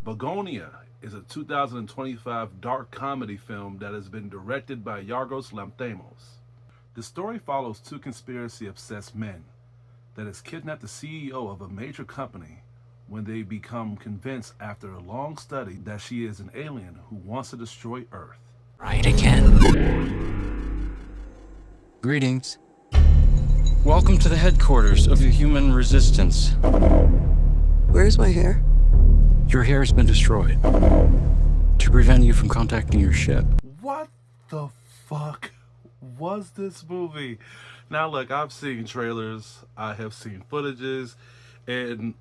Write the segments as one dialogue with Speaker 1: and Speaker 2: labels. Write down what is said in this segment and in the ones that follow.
Speaker 1: Begonia is a 2025 dark comedy film that has been directed by Yorgos Lanthimos. The story follows two conspiracy obsessed men that has kidnapped the CEO of a major company when they become convinced after a long study that she is an alien who wants to destroy Earth.
Speaker 2: Right again. Greetings. Welcome to the headquarters of the human resistance.
Speaker 3: Where's my hair?
Speaker 2: Your hair has been destroyed to prevent you from contacting your ship.
Speaker 1: What the fuck was this movie? Now, look, I've seen trailers, I have seen footages, and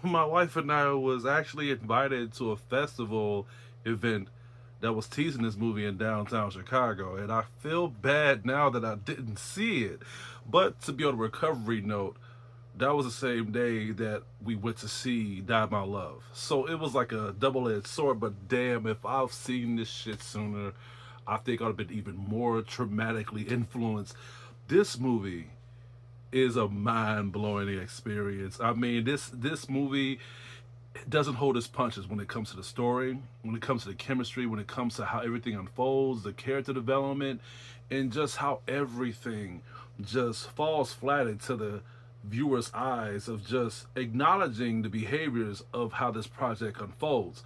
Speaker 1: my wife and I was actually invited to a festival event that was teasing this movie in downtown Chicago, and I feel bad now that I didn't see it. But to be on a recovery note, that was the same day that we went to see Die My Love. So it was like a double-edged sword, but damn, if I've seen this shit sooner, I think I'd have been even more traumatically influenced. This movie is a mind-blowing experience. I mean, this movie doesn't hold its punches when it comes to the story, when it comes to the chemistry, when it comes to how everything unfolds, the character development, and just how everything just falls flat into the viewers' eyes of just acknowledging the behaviors of how this project unfolds.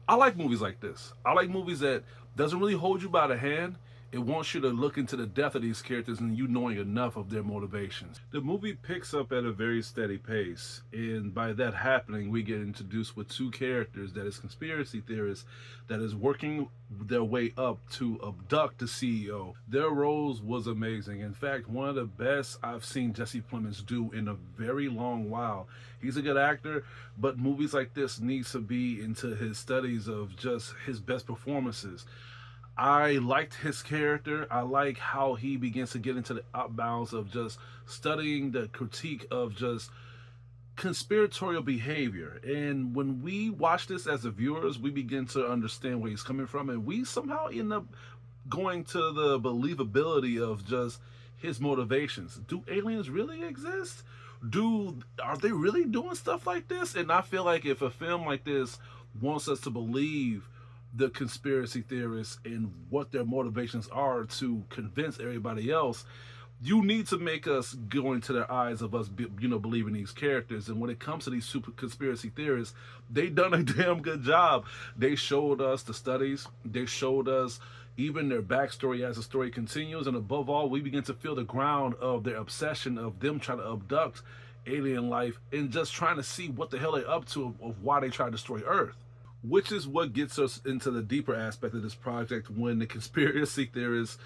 Speaker 1: I like movies like this. I like movies that doesn't really hold you by the hand. It wants you to look into the depth of these characters and you knowing enough of their motivations. The movie picks up at a very steady pace, and by that happening, we get introduced with two characters that is conspiracy theorists that is working their way up to abduct the CEO. Their roles was amazing. In fact, one of the best I've seen Jesse Plemons do in a very long while. He's a good actor, but movies like this needs to be into his studies of just his best performances. I liked his character. I like how he begins to get into the outbounds of just studying the critique of just conspiratorial behavior. And when we watch this as the viewers, we begin to understand where he's coming from, and we somehow end up going to the believability of just his motivations. Do aliens really exist? Are they really doing stuff like this? And I feel like if a film like this wants us to believe the conspiracy theorists and what their motivations are to convince everybody else, you need to make us go into their eyes of us, believing these characters. And when it comes to these super conspiracy theorists, they done a damn good job. They showed us the studies. They showed us even their backstory as the story continues. And above all, we begin to feel the ground of their obsession of them trying to abduct alien life and just trying to see what the hell they're up to of why they try to destroy Earth. Which is what gets us into the deeper aspect of this project when the conspiracy theorist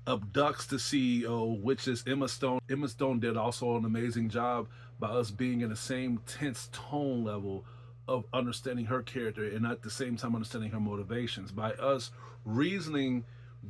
Speaker 1: abducts the CEO, which is Emma Stone. Emma Stone did also an amazing job by us being in the same tense tone level of understanding her character and at the same time understanding her motivations, by us reasoning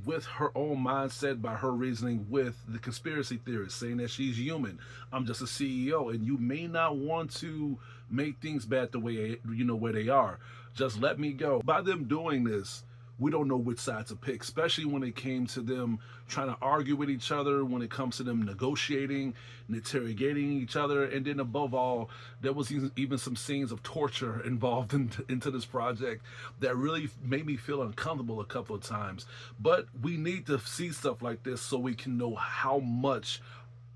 Speaker 1: with her own mindset, by her reasoning with the conspiracy theorist, saying that she's human. I'm just a CEO, and you may not want to make things bad the way where they are. Just let me go. By them doing this, we don't know which side to pick, especially when it came to them trying to argue with each other, when it comes to them negotiating and interrogating each other. And then above all, there was even some scenes of torture involved into this project that really made me feel uncomfortable a couple of times. But we need to see stuff like this so we can know how much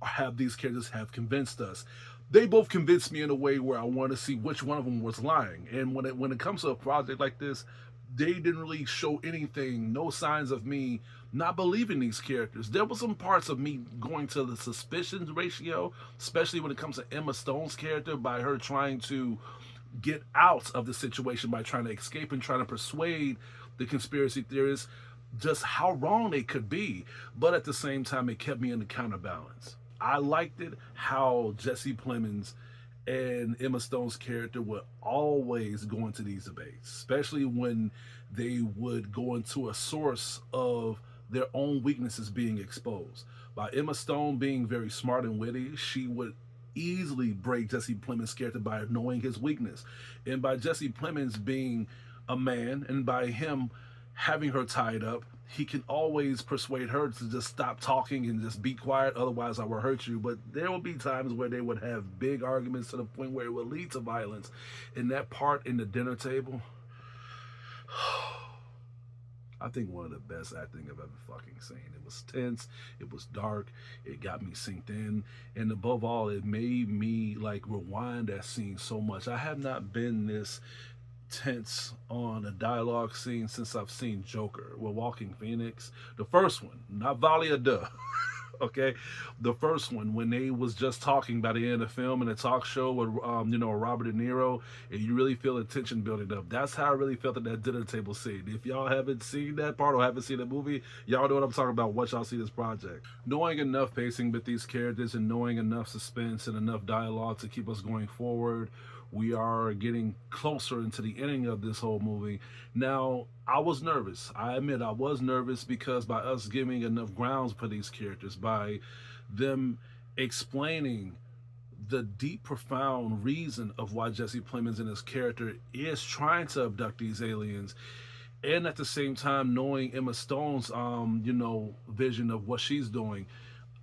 Speaker 1: have these characters have convinced us. They both convinced me in a way where I want to see which one of them was lying. And when it comes to a project like this, they didn't really show anything, no signs of me not believing these characters. There were some parts of me going to the suspicion ratio, especially when it comes to Emma Stone's character, by her trying to get out of the situation, by trying to escape and trying to persuade the conspiracy theorists just how wrong they could be. But at the same time, it kept me in the counterbalance. I liked it how Jesse Plemons and Emma Stone's character would always go into these debates, especially when they would go into a source of their own weaknesses being exposed. By Emma Stone being very smart and witty, she would easily break Jesse Plemons' character by knowing his weakness. And by Jesse Plemons being a man, and by him having her tied up, he can always persuade her to just stop talking and just be quiet, otherwise I will hurt you. But there will be times where they would have big arguments to the point where it would lead to violence. And that part in the dinner table, I think one of the best acting I've ever fucking seen. It was tense, it was dark, it got me synced in, and above all, it made me like rewind that scene so much. I have not been this tense on a dialogue scene since I've seen Joker with Walking Phoenix. The first one, not Valia Duh. Okay, the first one when they was just talking by the end of the film in a talk show with Robert De Niro, and you really feel the tension building up. That's how I really felt at that dinner table scene. If y'all haven't seen that part or haven't seen the movie, y'all know what I'm talking about once y'all see this project. Knowing enough pacing with these characters and knowing enough suspense and enough dialogue to keep us going forward, we are getting closer into the ending of this whole movie. Now, I was nervous. I admit I was nervous because by us giving enough grounds for these characters, by them explaining the deep, profound reason of why Jesse Plemons and his character is trying to abduct these aliens, and at the same time knowing Emma Stone's, vision of what she's doing,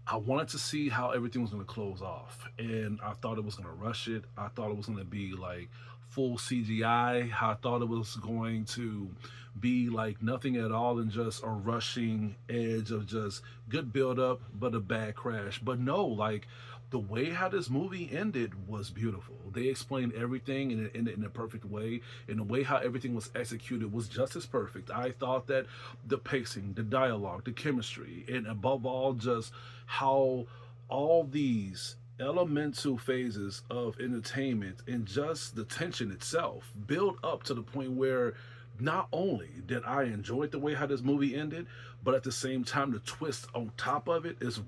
Speaker 1: I wanted to see how everything was going to close off, and I thought it was going to rush it. I thought it was going to be like full CGI. I thought it was going to be like nothing at all and just a rushing edge of just good build up but a bad crash. But no, like the way how this movie ended was beautiful. They explained everything and it ended in a perfect way, and the way how everything was executed was just as perfect. I thought that the pacing, the dialogue, the chemistry, and above all just how all these elemental phases of entertainment and just the tension itself build up to the point where not only did I enjoy the way how this movie ended, but at the same time the twist on top of it is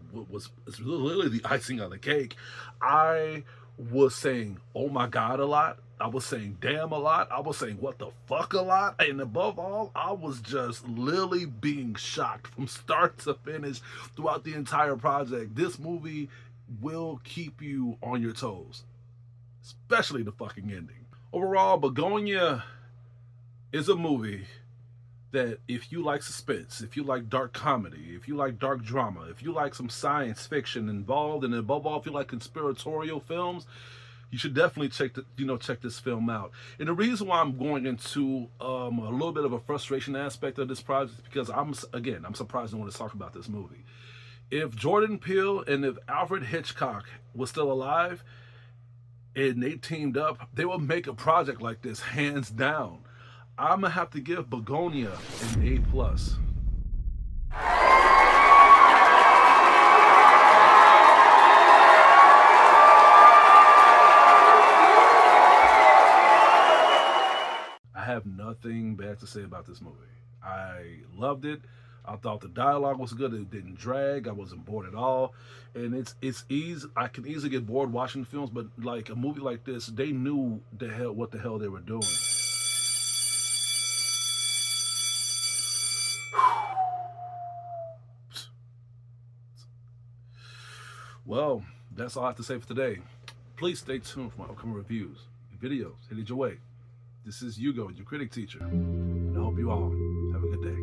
Speaker 1: literally the icing on the cake. I was saying oh my god a lot, I was saying damn a lot, I was saying what the fuck a lot, and above all I was just literally being shocked from start to finish throughout the entire project. This movie will keep you on your toes, especially the fucking ending. Overall, Begonia is a movie that if you like suspense, if you like dark comedy, if you like dark drama, if you like some science fiction involved, and above all, if you like conspiratorial films, you should definitely check this film out. And the reason why I'm going into a little bit of a frustration aspect of this project is because I'm surprised no one is talking about this movie. If Jordan Peele and if Alfred Hitchcock was still alive and they teamed up, they would make a project like this hands down. I'm gonna have to give Begonia an A+. I have nothing bad to say about this movie. I loved it. I thought the dialogue was good. It didn't drag. I wasn't bored at all. And it's easy. I can easily get bored watching films, but like a movie like this, they knew what the hell they were doing. Well, that's all I have to say for today. Please stay tuned for my upcoming reviews and videos headed your way. This is Hugo, your critic teacher, and I hope you all have a good day.